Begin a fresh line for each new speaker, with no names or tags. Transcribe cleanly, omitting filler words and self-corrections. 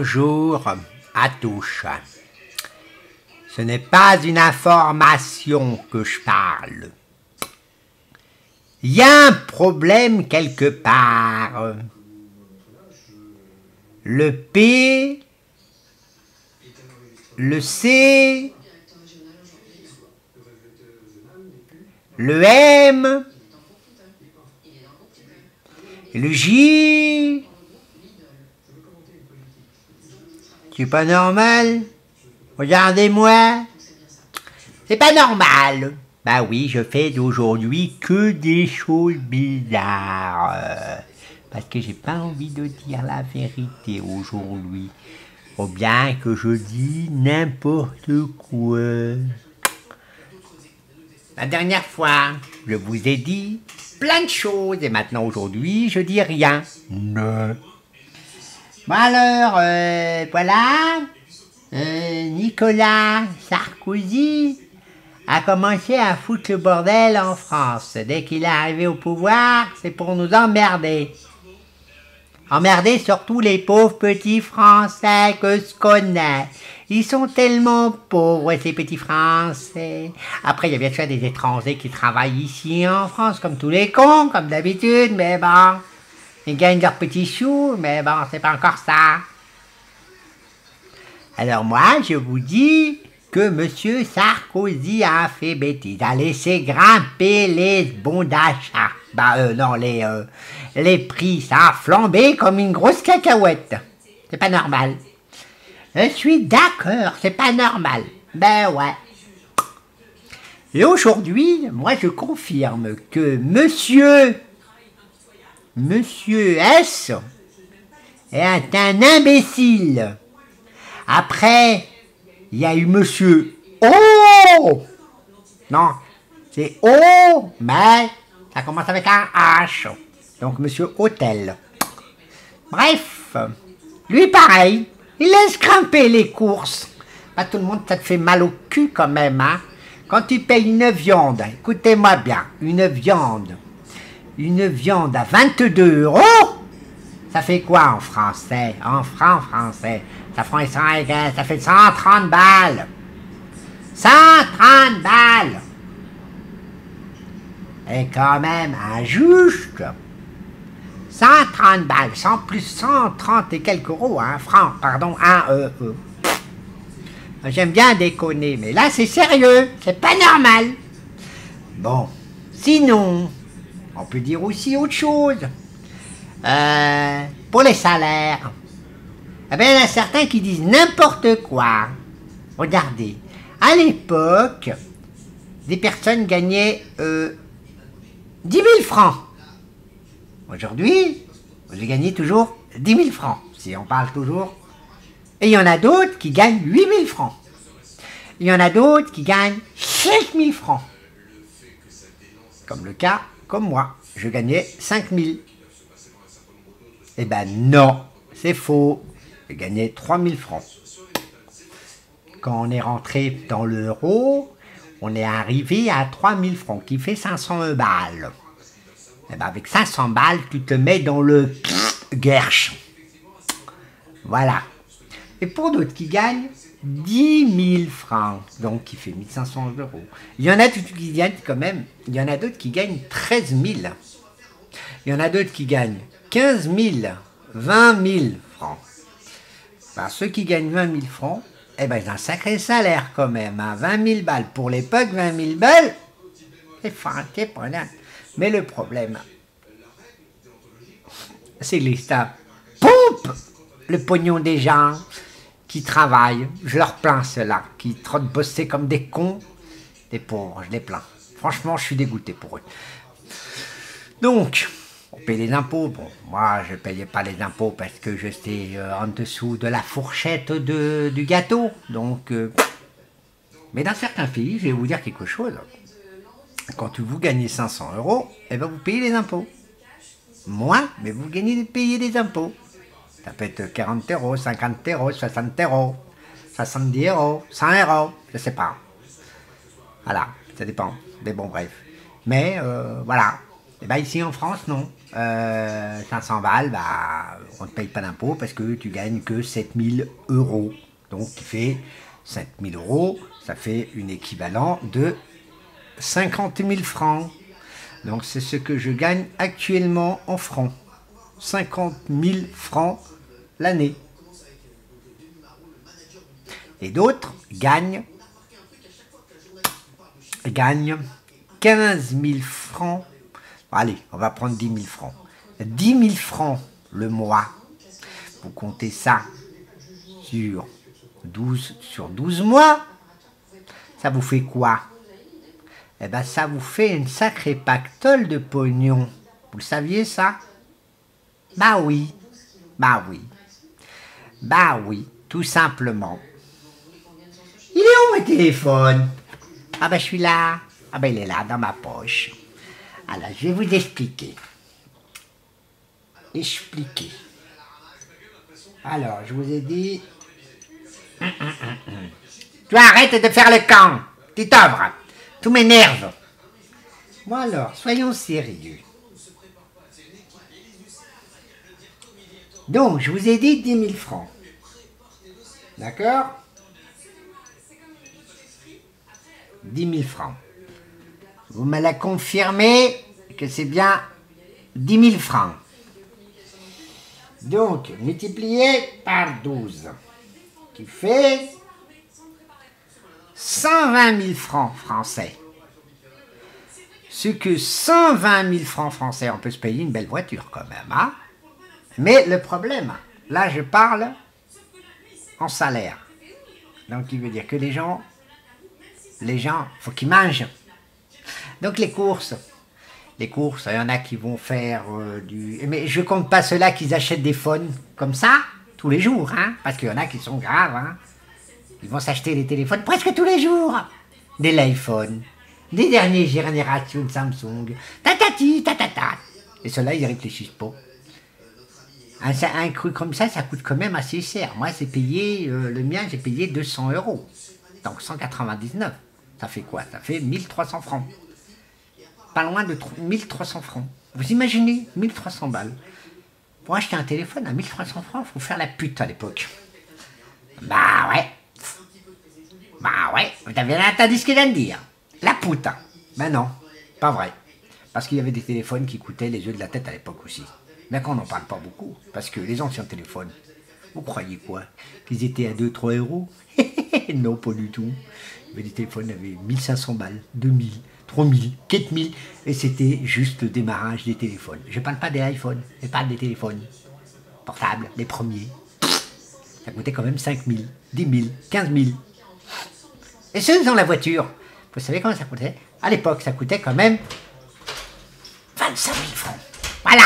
Bonjour à tous. Ce n'est pas une information que je parle. Il y a un problème quelque part. Le P, le C, le M, le J. C'est pas normal. Regardez-moi. C'est pas normal. Bah oui, je fais d'aujourd'hui que des choses bizarres. Parce que j'ai pas envie de dire la vérité aujourd'hui. Faut bien que je dis n'importe quoi. La dernière fois, je vous ai dit plein de choses. Et maintenant, aujourd'hui, je dis rien. Non. Bon alors, voilà. Nicolas Sarkozy a commencé à foutre le bordel en France. Dès qu'il est arrivé au pouvoir, c'est pour nous emmerder. Emmerder surtout les pauvres petits Français que je connais. Ils sont tellement pauvres, ces petits Français. Après, il y a bien sûr des étrangers qui travaillent ici en France, comme tous les cons, comme d'habitude, mais bon. Ils gagnent leurs petits choux, mais bon, c'est pas encore ça. Alors moi, je vous dis que M. Sarkozy a fait bêtise, a laissé grimper les bons d'achat. Non, les prix, ça a flambé comme une grosse cacahuète. C'est pas normal. Je suis d'accord, c'est pas normal. Ben ouais. Et aujourd'hui, moi je confirme que Monsieur S est un imbécile. Après, il y a eu Monsieur O. Non, c'est O, mais ça commence avec un H. Donc Monsieur Hôtel. Bref, lui pareil, il laisse grimper les courses. Pas tout le monde, ça te fait mal au cul quand même, hein. Quand tu payes une viande, écoutez-moi bien, une viande à 22 €, ça fait quoi en français? En francs français, ça fait 130 balles. 130 balles. Et quand même injuste. 130 balles, sans plus 130 et quelques euros, hein, francs, pardon, 1 E. J'aime bien déconner, mais là c'est sérieux, c'est pas normal. Bon, sinon, on peut dire aussi autre chose. Pour les salaires, eh bien, il y en a certains qui disent n'importe quoi. Regardez, à l'époque, des personnes gagnaient 10 000 francs. Aujourd'hui, vous gagnez toujours 10 000 francs, si on parle toujours. Et il y en a d'autres qui gagnent 8 000 francs. Il y en a d'autres qui gagnent 5 000 francs. Comme le cas, comme moi, je gagnais 5 000. Eh ben non, c'est faux. J'ai gagné 3 000 francs. Quand on est rentré dans l'euro, on est arrivé à 3 000 francs, qui fait 500 balles. Eh ben avec 500 balles, tu te mets dans le guerche. Voilà. Et pour d'autres qui gagnent 10 000 francs, donc qui fait 1 500 €. Il y en a qui gagnent quand même, il y en a d'autres qui gagnent 13 000. Il y en a d'autres qui gagnent 15 000, 20 000 francs. Ben, ceux qui gagnent 20 000 francs, eh ben, ils ont un sacré salaire quand même. Hein. 20 000 balles pour l'époque, 20 000 balles, c'est pas dingue. Mais le problème, c'est que l'État pompe le pognon des gens qui travaillent. Je leur plains ceux-là, qui trottent bosser comme des cons. Des pauvres, je les plains. Franchement, je suis dégoûté pour eux. Donc, on paye les impôts. Bon, moi, je ne payais pas les impôts parce que j'étais en dessous de la fourchette du gâteau. Donc, mais dans certains pays, je vais vous dire quelque chose. Quand vous gagnez 500 €, eh ben vous payez les impôts. Moi, mais vous payez des impôts. Ça peut être 40 €, 50 €, 60 €, 70 €, 100 €, je sais pas. Voilà, ça dépend. Mais bon, bref. Mais voilà. Et bah ici en France, non. 500 balles, bah, on ne paye pas d'impôt parce que tu gagnes que 7000 euros. Donc qui fait 7000 euros, ça fait un équivalent de 50 000 francs. Donc c'est ce que je gagne actuellement en francs. 50 000 francs l'année. Et d'autres gagnent 15 000 francs. Allez, on va prendre 10 000 francs. 10 000 francs le mois. Vous comptez ça sur 12 mois. Ça vous fait quoi? Eh bien, ça vous fait une sacrée pactole de pognon. Vous le saviez, ça? Bah oui. Bah oui. Bah oui, tout simplement. Il est où mon téléphone? Ah bah je suis là. Ah bah il est là, dans ma poche. Alors, je vais vous expliquer. Alors, je vous ai dit... Tu arrêtes de faire le camp. Tu t'ouvres. Tout m'énerve. Bon alors, soyons sérieux. Donc, je vous ai dit 10 000 francs. D'accord? 10 000 francs. Vous me la confirmez que c'est bien 10 000 francs. Donc, multiplié par 12, qui fait 120 000 francs français. Ce que 120 000 francs français, on peut se payer une belle voiture quand même. Hein? Mais le problème, là je parle en salaire. Donc il veut dire que les gens, faut qu'ils mangent. Donc les courses, il y en a qui vont faire du... Mais je compte pas ceux-là qui achètent des phones comme ça, tous les jours, hein, parce qu'il y en a qui sont graves. Hein. Ils vont s'acheter des téléphones presque tous les jours. Des iPhone, des dernières générations de Samsung, tatati, tatata. Et ceux-là, ils réfléchissent pas. Un truc comme ça coûte quand même assez cher. Moi, c'est payé, le mien, j'ai payé 200 €. Donc 199. Ça fait quoi? Ça fait 1300 francs. Pas loin de 1300 francs. Vous imaginez 1300 balles. Pour acheter un téléphone à 1300 francs, il faut faire la pute à l'époque. Bah ouais. Bah ouais, vous avez entendu ce qu'il vient de dire. La pute. Ben non, pas vrai. Parce qu'il y avait des téléphones qui coûtaient les yeux de la tête à l'époque aussi. Mais qu'on n'en parle pas beaucoup. Parce que les anciens téléphones, vous croyez quoi? Qu'ils étaient à 2-3 €? Non, pas du tout. Il y avait des téléphones qui avaient 1500 balles, 2000, 3000, 4000. Et c'était juste le démarrage des téléphones. Je parle pas des iPhones, je parle des téléphones portables, les premiers. Ça coûtait quand même 5000, 10 000, 15 000. Et ceux dans la voiture, vous savez comment ça coûtait? À l'époque, ça coûtait quand même 25 000 francs. Voilà!